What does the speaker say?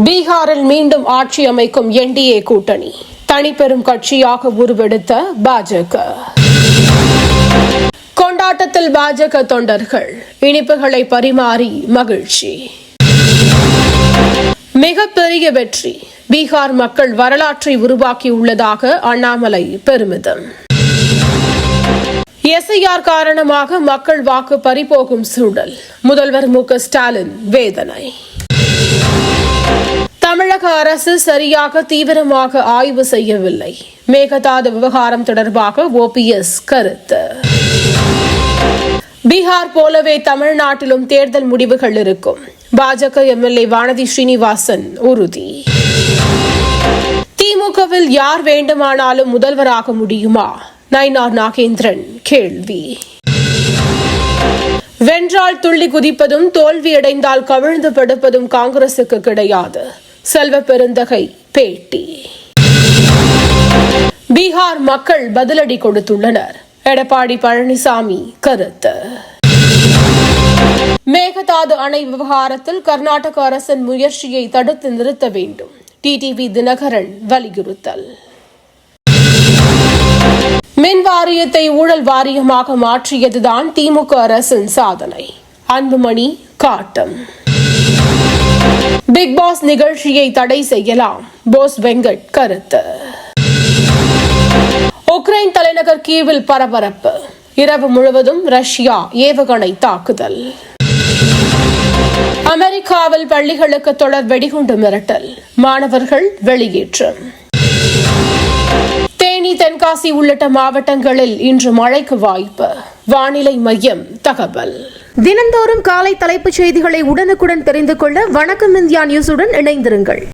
பீகாரில் மீண்டும் ஆட்சி அமைக்கும் என்டிஏ கூட்டணி தனிப்பெரும் கட்சியாக உருவெடுத்த பாஜக. கொண்டாட்டத்தில் பாஜக தொண்டர்கள் இனிப்புகளை பரிமாறி மகிழ்ச்சி. மிகப்பெரிய வெற்றி, பீகார் மக்கள் வரலாற்றை உருவாக்கியுள்ளதாக அண்ணாமலை பெருமிதம். எஸ்ஐஆர் காரணமாக மக்கள் வாக்கு பறிபோகும் சூழல், முதல்வர் மு.க. ஸ்டாலின் வேதனை. தமிழக அரசு சரியாக தீவிரமாக ஆய்வு செய்யவில்லை, மேகதாது விவகாரம் தொடர்பாக ஓபிஎஸ் கருத்து. பீகார் போலவே தமிழ்நாட்டிலும் தேர்தல் முடிவுகள் இருக்கும், பாஜக எம்எல்ஏ வானதி ஸ்ரீனிவாசன் உறுதி. திமுகவில் யார் வேண்டுமானாலும் முதல்வராக முடியுமா? நயினார் நாகேந்திரன் கேள்வி. வென்றால் துள்ளி குதிப்பதும் தோல்வியடைந்தால் கவிழ்ந்து படுப்பதும் காங்கிரசுக்கு கிடையாது, செல்வ பெருந்தகை பேட்டி. பீகார் மக்கள் பதிலடி கொடுத்துள்ளனர், எடப்பாடி பழனிசாமி கருத்து. மேகதாது அணை விவகாரத்தில் கர்நாடக அரசின் முயற்சியை தடுத்து நிறுத்த வேண்டும், டிடிவி தினகரன் வலியுறுத்தல். மின் வாரியத்தை ஊழல் வாரியமாக மாற்றியதுதான் திமுக அரசின் சாதனை, அன்புமணி காட்டம். பிக் பாஸ் நிகழ்ச்சியை தடை செய்யலாம், போஸ் வெங்கட் கருத்து. உக்ரைன் தலைநகர் கீவில் பரபரப்பு, இரவு முழுவதும் ரஷ்யா ஏவுகணை தாக்குதல். அமெரிக்காவில் பள்ளிகளுக்கு தொடர் வெடிகுண்டு மிரட்டல், மாணவர்கள் வெளியேற்றம். தேனி, தென்காசி உள்ளிட்ட மாவட்டங்களில் இன்று மழைக்கு வாய்ப்பு, வானிலை மையம் தகவல். தினந்தோறும் காலை தலைப்புச் செய்திகளை உடனுக்குடன் தெரிந்து கொள்ள வணக்கம் இந்தியா நியூஸுடன் இணைந்திருங்கள்.